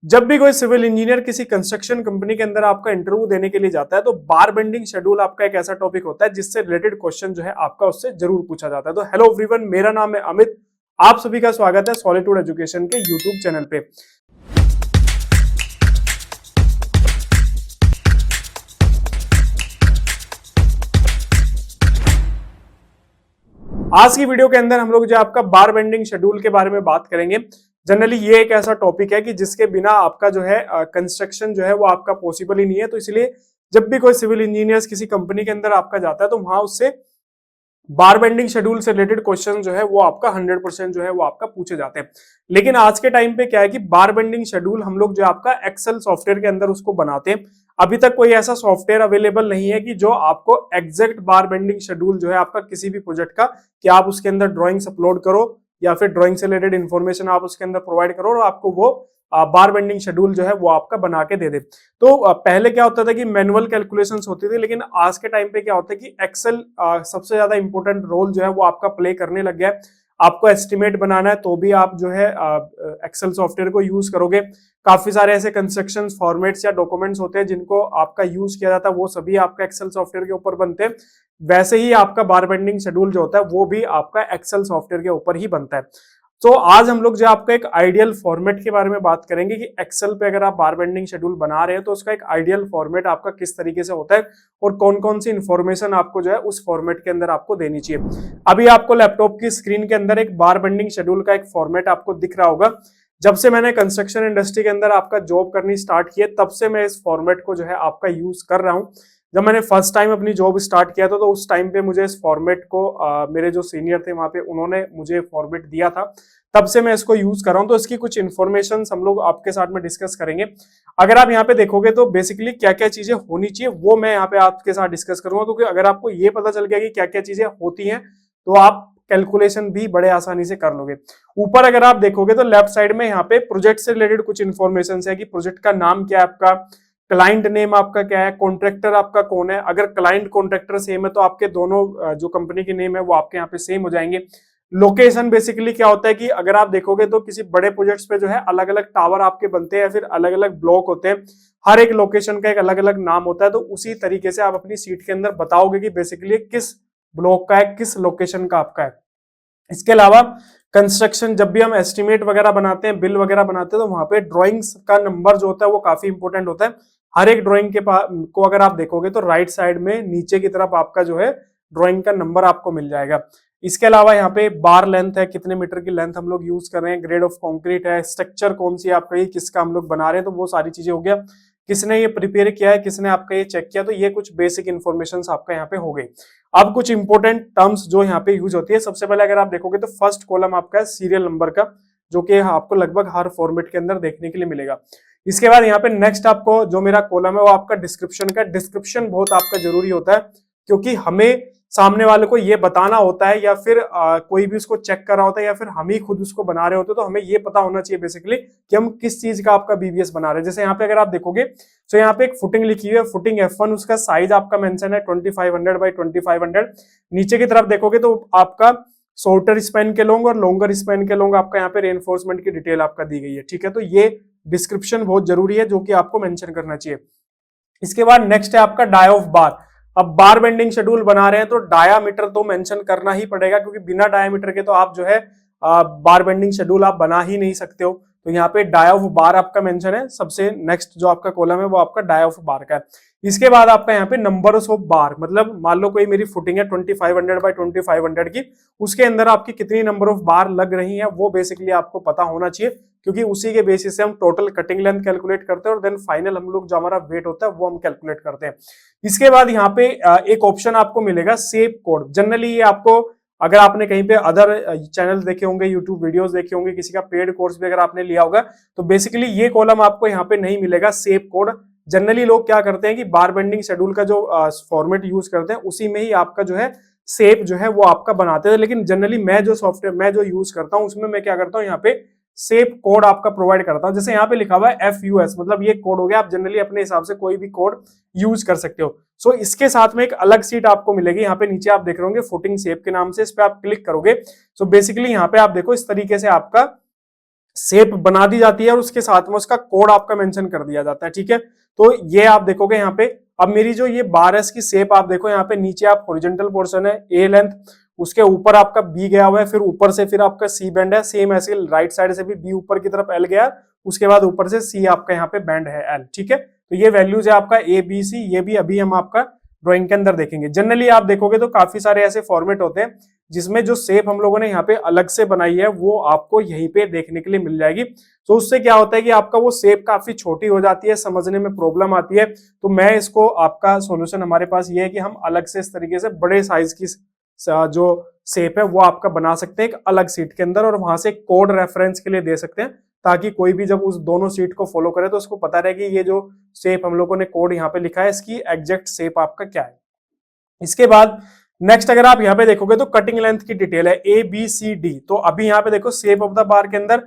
जब भी कोई सिविल इंजीनियर किसी कंस्ट्रक्शन कंपनी के अंदर आपका इंटरव्यू देने के लिए जाता है तो बार बेंडिंग शेड्यूल आपका एक ऐसा टॉपिक होता है जिससे रिलेटेड क्वेश्चन जो है आपका उससे जरूर पूछा जाता है। तो हेलो एवरीवन, मेरा नाम है अमित। आप सभी का स्वागत है सॉलिट्यूड एजुकेशन के यूट्यूब चैनल पे। आज की वीडियो के अंदर हम लोग जो आपका बार बेंडिंग शेड्यूल के बारे में बात करेंगे। जनरली ये एक ऐसा टॉपिक है कि जिसके बिना आपका जो है कंस्ट्रक्शन जो है वो आपका पॉसिबल ही नहीं है। तो इसलिए जब भी कोई सिविल इंजीनियर्स किसी कंपनी के अंदर आपका जाता है तो वहां उससे बार बेंडिंग शेड्यूल से रिलेटेड क्वेश्चन जो है वो आपका 100% जो है वो आपका पूछे जाते हैं। लेकिन आज के टाइम पे क्या है कि बार बेंडिंग शेड्यूल हम लोग जो आपका एक्सेल सॉफ्टवेयर के अंदर उसको बनाते हैं। अभी तक कोई ऐसा सॉफ्टवेयर अवेलेबल नहीं है कि जो आपको एग्जैक्ट बार बेंडिंग शेड्यूल जो है आपका किसी भी प्रोजेक्ट का कि आप उसके अंदर ड्रॉइंग्स अपलोड करो या फिर ड्राइंग से रिलेटेड इन्फॉर्मेशन आप उसके अंदर प्रोवाइड करो और आपको वो बार बेंडिंग शेड्यूल जो है वो आपका बना के दे दे। तो पहले क्या होता था कि मैनुअल कैलकुलेशंस होती थी, लेकिन आज के टाइम पे क्या होता है कि एक्सेल सबसे ज्यादा इंपॉर्टेंट रोल जो है वो आपका प्ले करने लग गया है। आपको एस्टिमेट बनाना है तो भी आप जो है एक्सेल सॉफ्टवेयर को यूज करोगे। काफी सारे ऐसे कंस्ट्रक्शन फॉर्मेट्स या डॉक्यूमेंट्स होते हैं जिनको आपका यूज किया जाता है, वो सभी आपका एक्सेल सॉफ्टवेयर के ऊपर बनते हैं। वैसे ही आपका बार बेंडिंग शेड्यूल जो होता है वो भी आपका एक्सेल सॉफ्टवेयर के ऊपर ही बनता है। तो आज हम लोग जो आपका एक आइडियल फॉर्मेट के बारे में बात करेंगे कि एक्सेल पे अगर आप बार बेंडिंग शेड्यूल बना रहे हैं तो उसका एक आइडियल फॉर्मेट आपका किस तरीके से होता है और कौन कौन सी इंफॉर्मेशन आपको जो है उस फॉर्मेट के अंदर आपको देनी चाहिए। अभी आपको लैपटॉप की स्क्रीन के अंदर एक बार बेंडिंग शेड्यूल का एक फॉर्मेट आपको दिख रहा होगा। जब से मैंने कंस्ट्रक्शन इंडस्ट्री के अंदर आपका जॉब करनी स्टार्ट की है तब से मैं इस फॉर्मेट को जो है आपका यूज कर रहा हूँ। जब मैंने फर्स्ट टाइम अपनी जॉब स्टार्ट किया था तो उस टाइम पे मुझे इस फॉर्मेट को मेरे जो सीनियर थे वहां पे उन्होंने मुझे फॉर्मेट दिया था, तब से मैं इसको यूज कर रहा हूं। तो इसकी कुछ इन्फॉर्मेशन हम लोग आपके साथ में डिस्कस करेंगे। अगर आप यहाँ पे देखोगे तो बेसिकली क्या क्या चीजें होनी चाहिए वो मैं यहाँ पे आपके साथ डिस्कस करूंगा, क्योंकि अगर आपको ये पता चल गया कि क्या क्या चीजें होती हैं तो आप कैलकुलेशन भी बड़े आसानी से कर लोगे। ऊपर अगर आप देखोगे तो लेफ्ट साइड में यहाँ पे प्रोजेक्ट से रिलेटेड कुछ इन्फॉर्मेशन है कि प्रोजेक्ट का नाम क्या है आपका, क्लाइंट नेम आपका क्या है, कॉन्ट्रैक्टर आपका कौन है। अगर क्लाइंट कॉन्ट्रैक्टर सेम है तो आपके दोनों जो कंपनी के नेम है वो आपके यहाँ पे सेम हो जाएंगे। लोकेशन बेसिकली क्या होता है कि अगर आप देखोगे तो किसी बड़े प्रोजेक्ट्स पे जो है अलग अलग टावर आपके बनते हैं या फिर अलग अलग ब्लॉक होते हैं, हर एक लोकेशन का एक अलग अलग नाम होता है। तो उसी तरीके से आप अपनी सीट के अंदर बताओगे कि बेसिकली किस ब्लॉक का है, किस लोकेशन का आपका है। इसके अलावा कंस्ट्रक्शन जब भी हम एस्टिमेट वगैरह बनाते हैं, बिल वगैरह बनाते हैं, तो वहां पे ड्राइंग्स का नंबर जो होता है वो काफी इंपॉर्टेंट होता है। हर एक ड्राइंग के को अगर आप देखोगे तो राइट साइड में नीचे की तरफ आपका जो है ड्राइंग का नंबर आपको मिल जाएगा। इसके अलावा यहाँ पे बार लेंथ है, कितने मीटर की लेंथ हम लोग यूज कर रहे हैं, ग्रेड ऑफ कंक्रीट है, स्ट्रक्चर कौन सी आपका ये किसका हम लोग बना रहे हैं, तो वो सारी चीजें हो गया। किसने ये प्रिपेयर किया है, किसने आपका ये चेक किया, तो ये कुछ बेसिक इन्फॉर्मेशन आपका यहाँ पे हो गई। अब कुछ इंपॉर्टेंट टर्म्स जो यहाँ पे यूज होती है, सबसे पहले अगर आप देखोगे तो फर्स्ट कॉलम आपका है सीरियल नंबर का, जो कि आपको लगभग हर फॉर्मेट के अंदर देखने के लिए मिलेगा। इसके बाद यहाँ पे नेक्स्ट आपको जो मेरा कॉलम है वो आपका डिस्क्रिप्शन का। डिस्क्रिप्शन बहुत आपका जरूरी होता है क्योंकि हमें सामने वाले को ये बताना होता है या फिर कोई भी उसको चेक कर रहा होता है या फिर हम ही खुद उसको बना रहे होते हैं, तो हमें ये पता होना चाहिए बेसिकली कि हम किस चीज का आपका बीबीएस बना रहे हैं। जैसे यहाँ पे अगर आप देखोगे तो यहाँ पे एक फुटिंग लिखी हुई है, फुटिंग F1, उसका साइज आपका मेंशन है 2500 बाई 2500। नीचे की तरफ देखोगे तो आपका शॉर्टर स्पैन के लॉन्ग और लॉन्गर स्पैन के लॉन्ग आपका यहाँ पे रेनफोर्समेंट की डिटेल आपका दी गई है, ठीक है। तो ये डिस्क्रिप्शन बहुत जरूरी है जो कि आपको मेंशन करना चाहिए। इसके बाद नेक्स्ट है आपका डाई ऑफ बार। अब बार बेंडिंग शेड्यूल बना रहे हैं तो डायामीटर तो मेंशन करना ही पड़ेगा, क्योंकि बिना डायामीटर के तो आप जो है बार बेंडिंग शेड्यूल आप बना ही नहीं सकते हो। तो यहाँ पे डाई ऑफ बार आपका मेंशन है। सबसे नेक्स्ट जो आपका कॉलम है वो आपका डाई ऑफ बार का है। इसके बाद आपका यहाँ पे नंबर्स ऑफ बार, मतलब मान लो कोई मेरी फुटिंग है 2500 बाई 2500 की, उसके अंदर आपकी कितनी नंबर ऑफ बार लग रही है वो बेसिकली आपको पता होना चाहिए, क्योंकि उसी के बेसिस से हम टोटल कटिंग लेंथ कैलकुलेट करते हैं और देन फाइनल हम लोग जो हमारा वेट होता है वो हम कैलकुलेट करते हैं। इसके बाद यहाँ पे एक ऑप्शन आपको मिलेगा सेव कोड। जनरली ये आपको, अगर आपने कहीं पे अदर चैनल देखे होंगे, यूट्यूब वीडियोस देखे होंगे, किसी का पेड कोर्स भी अगर आपने लिया होगा, तो बेसिकली ये कॉलम आपको यहाँ पे नहीं मिलेगा सेव कोड। जनरली लोग क्या करते हैं कि बार बेंडिंग शेड्यूल का जो फॉर्मेट यूज करते हैं उसी में ही आपका जो है सेव जो है वो आपका बनाते हैं। लेकिन जनरली मैं जो सॉफ्टवेयर मैं जो यूज करता हूँ उसमें मैं क्या करता हूँ, यहाँ पे सेव कोड आपका प्रोवाइड करता हूं। जैसे यहाँ पे लिखा हुआ है FUS, मतलब ये कोड हो गया। आप जनरली अपने हिसाब से कोई भी कोड यूज कर सकते हो। सो इसके साथ में एक अलग सीट आपको मिलेगी। यहाँ पे नीचे आप देख रहे होंगे फुटिंग सेव के नाम से, इस पे आप क्लिक करोगे। सो बेसिकली यहाँ पे आप देखो इस तरीके से आपका शेप बना दी जाती है और उसके साथ में उसका कोड आपका मेंशन कर दिया जाता है। ठीक है, तो ये आप देखोगे यहाँ पे। अब मेरी जो ये बार है इसकी शेप आप देखो यहाँ पे, नीचे आप हॉरिजॉन्टल पोर्शन है ए लेंथ, उसके ऊपर आपका बी गया हुआ है, फिर ऊपर से फिर आपका सी बैंड है, सेम ऐसे राइट साइड से भी बी ऊपर की तरफ एल गया, उसके बाद ऊपर से सी आपका यहाँ पे बैंड है एल। ठीक है, तो ये वैल्यूज है आपका ए बी सी, ये भी अभी हम आपका ड्राइंग के अंदर देखेंगे। जनरली आप देखोगे तो काफी सारे ऐसे फॉर्मेट होते हैं जिसमें जो शेप हम लोगों ने यहाँ पे अलग से बनाई है वो आपको यहीं पे देखने के लिए मिल जाएगी। तो उससे क्या होता है कि आपका वो शेप काफी छोटी हो जाती है, समझने में प्रॉब्लम आती है। तो मैं इसको, आपका सॉल्यूशन हमारे पास ये है कि हम अलग से इस तरीके से बड़े साइज की जो शेप है वो आपका बना सकते हैं एक अलग सीट के अंदर, और वहां से कोड रेफरेंस के लिए दे सकते हैं, ताकि कोई भी जब उस दोनों सीट को फॉलो करे तो उसको पता रहे कि ये जो शेप हम लोगों ने कोड यहाँ पे लिखा है इसकी एग्जैक्ट शेप आपका क्या है। इसके बाद नेक्स्ट अगर आप यहाँ पे देखोगे तो कटिंग लेंथ की डिटेल है ए बी सी डी। तो अभी यहाँ पे देखो शेप ऑफ द बार के अंदर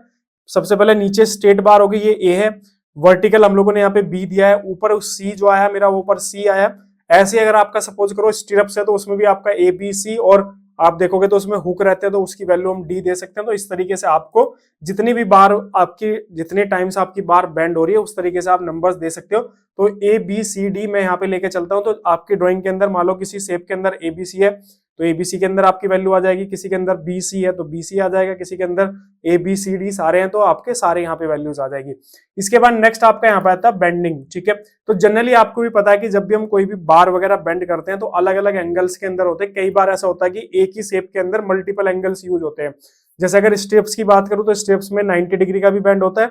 सबसे पहले नीचे स्ट्रेट बार होगी, ये ए है, वर्टिकल हम लोगों ने यहाँ पे बी दिया है, ऊपर सी जो आया मेरा वो ऊपर सी आया। ऐसे अगर आपका सपोज करो स्टिरप्स है तो उसमें भी आपका ए बी सी, और आप देखोगे तो उसमें हुक रहते हैं तो उसकी वैल्यू हम डी दे सकते हैं। तो इस तरीके से आपको जितनी भी बार आपकी, जितने टाइम्स आपकी बार बेंड हो रही है उस तरीके से आप नंबर्स दे सकते हो। तो ए बी सी डी मैं यहाँ पे लेके चलता हूँ। तो आपकी ड्राइंग के अंदर मान लो किसी शेप के अंदर ए बी सी है तो ए बी सी के अंदर आपकी वैल्यू आ जाएगी, किसी के अंदर बी सी है तो बी सी आ जाएगा, किसी के अंदर ए बी सी डी सारे हैं तो आपके सारे यहाँ पे वैल्यूज आ जाएगी। इसके बाद नेक्स्ट आपका यहाँ पे आता है बेंडिंग। ठीक है, तो जनरली आपको भी पता है कि जब भी हम कोई भी बार वगैरह बेंड करते हैं तो अलग अलग एंगल्स के अंदर होते हैं। कई बार ऐसा होता है कि एक ही शेप के अंदर मल्टीपल एंगल्स यूज होते हैं। जैसे अगर स्टेप्स की बात करूं तो स्टेप्स में 90 डिग्री का भी बेंड होता है,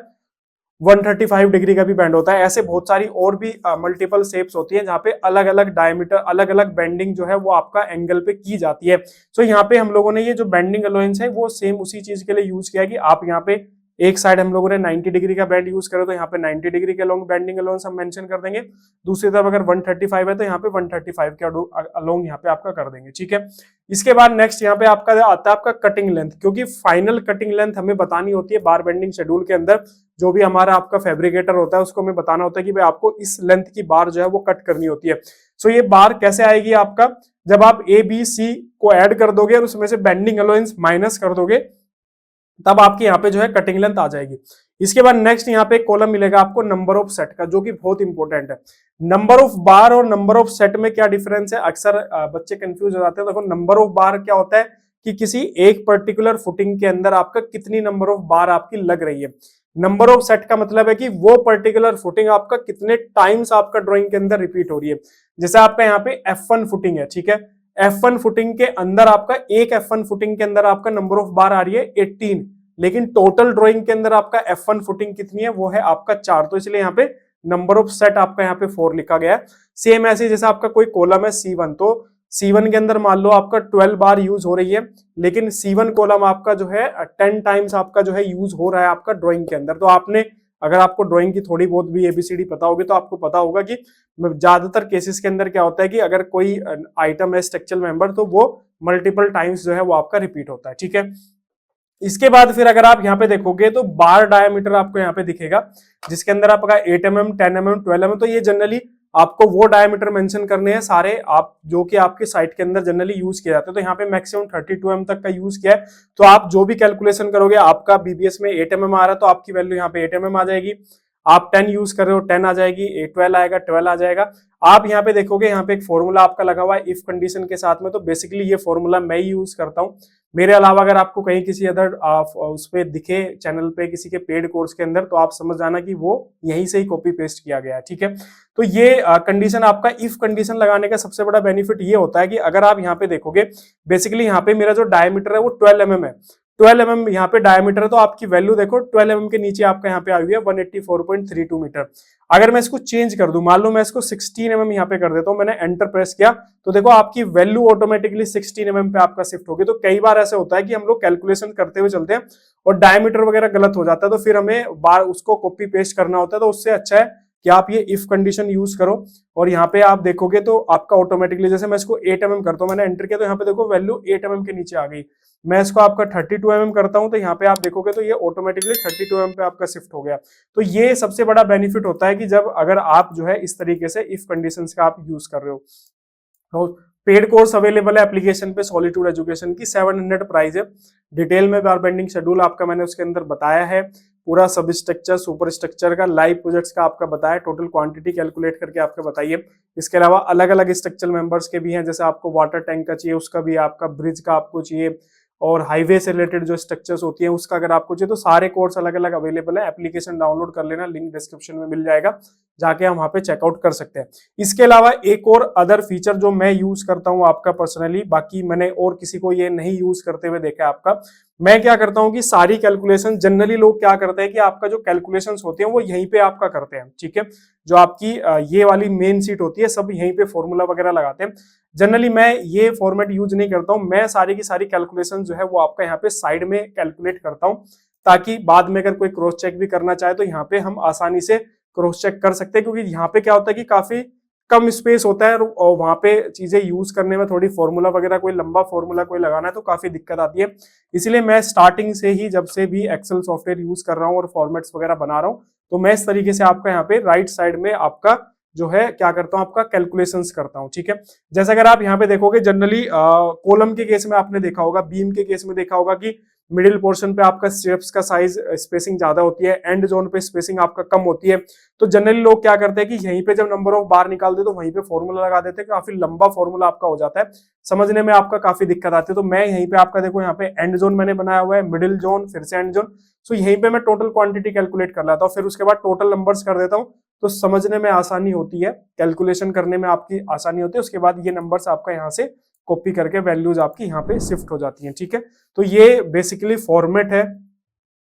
135 डिग्री का भी बेंड होता है। ऐसे बहुत सारी और भी मल्टीपल शेप्स होती है जहां पे अलग अलग डायमीटर, अलग अलग बेंडिंग जो है वो आपका एंगल पे की जाती है। सो यहाँ पे हम लोगों ने ये जो बेंडिंग अलाउंस है वो सेम उसी चीज के लिए यूज किया है कि आप यहाँ पे एक साइड हम लोगों ने 90 डिग्री का बेंड यूज करो तो यहाँ पे 90 डिग्री के अलोंग बेंडिंग अलाउंस हम मेंशन कर देंगे। दूसरी तरफ अगर 135 है तो यहाँ पे 135 के अलोंग यहाँ पे आपका कर देंगे। ठीक है, इसके बाद नेक्स्ट यहाँ पे आपका आता है आपका कटिंग लेंथ, क्योंकि फाइनल कटिंग लेंथ हमें बतानी होती है बार बेंडिंग शेड्यूल के अंदर। जो भी हमारा आपका फैब्रिकेटर होता है उसको हमें बताना होता है कि भाई आपको इस लेंथ की बार जो है वो कट करनी होती है। सो ये बार कैसे आएगी आपका, जब आप ए बी सी को ऐड कर दोगे और उसमें से बेंडिंग अलाउंस माइनस कर दोगे तब आपके यहाँ पे जो है कटिंग लेंथ आ जाएगी। इसके बाद नेक्स्ट यहाँ पे कॉलम मिलेगा आपको नंबर ऑफ सेट का, जो कि बहुत इंपॉर्टेंट है। नंबर ऑफ बार और नंबर ऑफ सेट में क्या डिफरेंस है, अक्सर बच्चे कंफ्यूज हो जाते हैं। देखो नंबर ऑफ बार क्या होता है कि किसी एक पर्टिकुलर फुटिंग के अंदर आपका कितनी नंबर ऑफ बार आपकी लग रही है। नंबर ऑफ सेट का मतलब है कि वो पर्टिकुलर फुटिंग आपका कितने टाइम्स आपका ड्राइंग के अंदर रिपीट हो रही है। जैसे आपका यहाँ पे F1 फुटिंग है, ठीक है, F1 फुटिंग के अंदर आपका एक F1 फुटिंग के अंदर आपका नंबर ऑफ बार आ रही है 18, लेकिन टोटल ड्राइंग के अंदर आपका F1 फुटिंग कितनी है वो है आपका 4। तो इसलिए यहाँ पे नंबर ऑफ सेट आपका यहाँ पे 4 लिखा गया है। सेम ऐसे जैसे आपका कोई कॉलम है C1, तो C1 के अंदर मान लो आपका 12 बार यूज हो रही है, लेकिन C1 कॉलम आपका जो है 10 टाइम्स आपका जो है यूज हो रहा है आपका ड्राइंग के अंदर। तो आपने, अगर आपको ड्राइंग की थोड़ी बहुत भी ABCD पता होगी तो आपको पता होगा कि ज्यादातर केसेस के अंदर क्या होता है कि अगर कोई आइटम है स्ट्रक्चरल मेंबर तो वो मल्टीपल टाइम्स जो है वो आपका रिपीट होता है। ठीक है, इसके बाद फिर अगर आप यहाँ पे देखोगे तो बार डायमीटर आपको यहाँ पे दिखेगा, जिसके अंदर आपका 8 mm, 10 mm, 12 mm। तो ये जनरली आपको वो डायमीटर मेंशन करने हैं सारे आप, जो कि आपके साइट के अंदर जनरली यूज किए जाते हैं। तो यहाँ पे मैक्सिमम 32 mm तक का यूज किया है। तो आप जो भी कैलकुलेशन करोगे, आपका BBS में 8 mm आ रहा है तो आपकी वैल्यू यहाँ पे 8 mm आ जाएगी। आप 10 यूज कर रहे हो 10 आ जाएगी, 12 आएगा 12 आ जाएगा। आप यहाँ पे देखोगे यहाँ पे एक फॉर्मूला आपका लगा हुआ है इफ कंडीशन के साथ में, तो बेसिकली ये फॉर्मूला मैं ही यूज करता हूँ। मेरे अलावा अगर आपको कहीं किसी अदर उस पे दिखे चैनल पे किसी के पेड कोर्स के अंदर, तो आप समझ जाना कि वो यहीं से ही कॉपी पेस्ट किया गया है। ठीक है, तो ये कंडीशन, आपका इफ कंडीशन लगाने का सबसे बड़ा बेनिफिट ये होता है कि अगर आप यहाँ पे देखोगे बेसिकली यहाँ पे मेरा जो डायमीटर है वो 12 mm है, 12 mm यहाँ पे डायमीटर है, तो आपकी वैल्यू देखो 12 mm के नीचे आपका यहाँ पे आई हुई है 184.32 मीटर। अगर मैं इसको चेंज कर दूं, मान लो मैं इसको 16 mm यहाँ पे कर देता हूँ, मैंने एंटर प्रेस किया तो देखो आपकी वैल्यू ऑटोमेटिकली 16 mm पे आपका शिफ्ट होगी। तो कई बार ऐसे होता है कि हम लोग कैलकुलेशन करते हुए चलते हैं और डायमीटर वगैरह गलत हो जाता है, तो फिर हमें बार उसको कॉपी पेस्ट करना होता है। तो उससे अच्छा है कि आप ये इफ कंडीशन यूज करो और यहाँ पे आप देखोगे तो आपका ऑटोमेटिकली, जैसे मैं इसको 8 mm करता हूँ, मैंने एंटर किया तो यहाँ पे देखो वैल्यू 8 mm के नीचे आ गई। मैं इसको आपका 32 mm करता हूँ तो यहाँ पे आप देखोगे तो ये ऑटोमेटिकली 32 mm पे आपका शिफ्ट हो गया। तो ये सबसे बड़ा बेनिफिट होता है कि जब अगर आप जो है इस तरीके से इफ कंडीशंस का आप यूज कर रहे हो। तो पेड कोर्स अवेलेबल है एप्लीकेशन पे सॉलिट्यूड एजुकेशन की, 700 प्राइस है। डिटेल में बार बेंडिंग शेड्यूल आपका मैंने उसके अंदर बताया है। पूरा सब स्ट्रक्चर सुपर स्ट्रक्चर का लाइव प्रोजेक्ट्स का आपका बताया, टोटल क्वांटिटी कैलकुलेट करके आपका बताइए। इसके अलावा अलग अलग स्ट्रक्चरल मेंबर्स के भी हैं, जैसे आपको वाटर टैंक का चाहिए उसका भी, आपका ब्रिज का आपको चाहिए, और हाईवे से रिलेटेड जो स्ट्रक्चर्स होती हैं उसका अगर आपको चाहिए तो सारे कोर्स अलग अलग अवेलेबल है। एप्लीकेशन डाउनलोड कर लेना, लिंक डिस्क्रिप्शन में मिल जाएगा, जाके हम वहां पे चेकआउट कर सकते हैं। इसके अलावा एक और अदर फीचर जो मैं यूज करता हूं आपका पर्सनली, बाकी मैंने और किसी को ये नहीं यूज करते हुए देखा आपका, मैं क्या करता हूं कि सारी कैलकुलेशन जनरली लोग क्या करते हैं कि आपका जो कैलकुलेशंस होते हैं वो यहीं पे आपका करते हैं, ठीक है। जो आपकी ये वाली मेन सीट होती है सब यहीं पे फॉर्मूला वगैरह लगाते हैं। जनरली मैं ये फॉर्मेट यूज नहीं करता हूं, मैं सारी की सारी कैलकुलेशन जो है वो आपका यहाँ पे साइड में कैलकुलेट करता हूं, ताकि बाद में अगर कोई क्रॉस चेक भी करना चाहे तो यहाँ पे हम आसानी से क्रॉस चेक कर सकते हैं। क्योंकि यहाँ पे क्या होता है कि काफी कम स्पेस होता है और वहां पे चीजें यूज करने में थोड़ी फॉर्मूला वगैरह कोई लंबा फॉर्मूला कोई लगाना है तो काफी दिक्कत आती है। इसलिए मैं स्टार्टिंग से ही जब से भी एक्सेल सॉफ्टवेयर यूज कर रहा हूँ और फॉर्मेट्स वगैरह बना रहा हूँ, तो मैं इस तरीके से आपका यहाँ पे राइट साइड में आपका जो है क्या करता हूँ, आपका कैलकुलेशंस करता हूँ, ठीक है। जैसे अगर आप यहाँ पे देखोगे जनरली कॉलम के केस में आपने देखा होगा, बीम के केस में देखा होगा कि मिडिल पोर्शन पे आपका स्ट्रिप्स का साइज स्पेसिंग ज्यादा होती है, एंड जोन पे स्पेसिंग आपका कम होती है। तो जनरली लोग क्या करते हैं कि यहीं पे जब नंबर ऑफ बार निकालते तो वहीं पे फॉर्मूला लगा देते हैं, काफी लंबा फॉर्मूला आपका हो जाता है, समझने में आपका काफी दिक्कत आती है। तो मैं यहीं पे आपका देखो यहाँ पे एंड जोन मैंने बनाया हुआ है, मिडिल जोन, फिर से एंड जोन। सो यहीं पे मैं टोटल क्वांटिटी कैलकुलेट कर लेता हूँ, फिर उसके बाद टोटल नंबर्स कर देता हूँ, तो समझने में आसानी होती है, कैलकुलेशन करने में आपकी आसानी होती है। उसके बाद ये नंबर्स आपका यहाँ से कॉपी करके वैल्यूज आपकी यहाँ पे शिफ्ट हो जाती हैं, ठीक है। तो ये बेसिकली फॉर्मेट है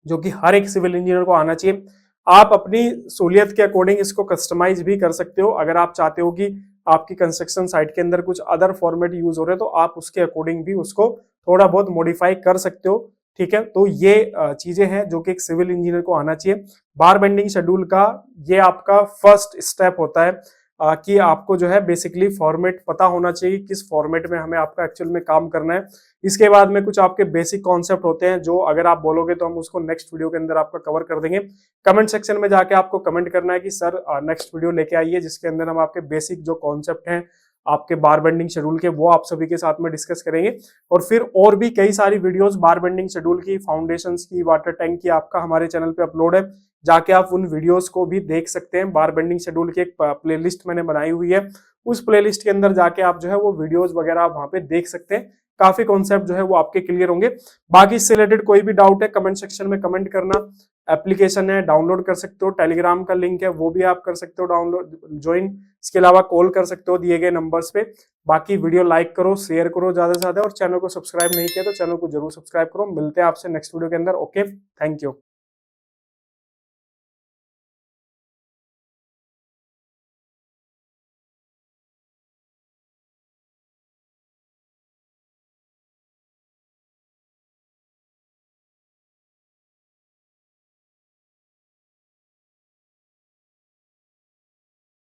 जो कि हर एक सिविल इंजीनियर को आना चाहिए। आप अपनी सहूलियत के अकॉर्डिंग इसको कस्टमाइज भी कर सकते हो। अगर आप चाहते हो कि आपकी कंस्ट्रक्शन साइट के अंदर कुछ अदर फॉर्मेट यूज हो रहे हैं तो आप उसके अकॉर्डिंग भी उसको थोड़ा बहुत मॉडिफाई कर सकते हो, ठीक है। तो ये चीजें हैं जो कि एक सिविल इंजीनियर को आना चाहिए। बार बेंडिंग शेड्यूल का ये आपका फर्स्ट स्टेप होता है कि आपको जो है बेसिकली फॉर्मेट पता होना चाहिए, किस फॉर्मेट में हमें आपका एक्चुअल में काम करना है। इसके बाद में कुछ आपके बेसिक कॉन्सेप्ट होते हैं जो अगर आप बोलोगे तो हम उसको नेक्स्ट वीडियो के अंदर आपका कवर कर देंगे। कमेंट सेक्शन में जाके आपको कमेंट करना है कि सर नेक्स्ट वीडियो लेके आइए जिसके अंदर हम आपके बेसिक जो कॉन्सेप्ट हैं आपके बार बेंडिंग शेड्यूल के वो आप सभी के साथ में डिस्कस करेंगे। और फिर और भी कई सारी वीडियोस बार बेंडिंग शेड्यूल की, फाउंडेशंस की, वाटर टैंक की आपका हमारे चैनल पे अपलोड है, जाके आप उन वीडियोस को भी देख सकते हैं। बार बेंडिंग शेड्यूल की एक प्लेलिस्ट मैंने बनाई हुई है, उस प्लेलिस्ट के अंदर जाके आप जो है वो वीडियोस वगैरह आप वहां पे देख सकते हैं। काफी कॉन्सेप्ट जो है वो आपके क्लियर होंगे। बाकी इससे रिलेटेड कोई भी डाउट है कमेंट सेक्शन में कमेंट करना। एप्लीकेशन है, डाउनलोड कर सकते हो, टेलीग्राम का लिंक है वो भी आप कर सकते हो डाउनलोड, ज्वाइन। इसके अलावा कॉल कर सकते हो दिए गए नंबर्स पे। बाकी वीडियो लाइक करो, शेयर करो ज्यादा से ज्यादा, और चैनल को सब्सक्राइब नहीं किया तो चैनल को जरूर सब्सक्राइब करो। मिलते हैं आपसे नेक्स्ट वीडियो के अंदर। Okay, thank you.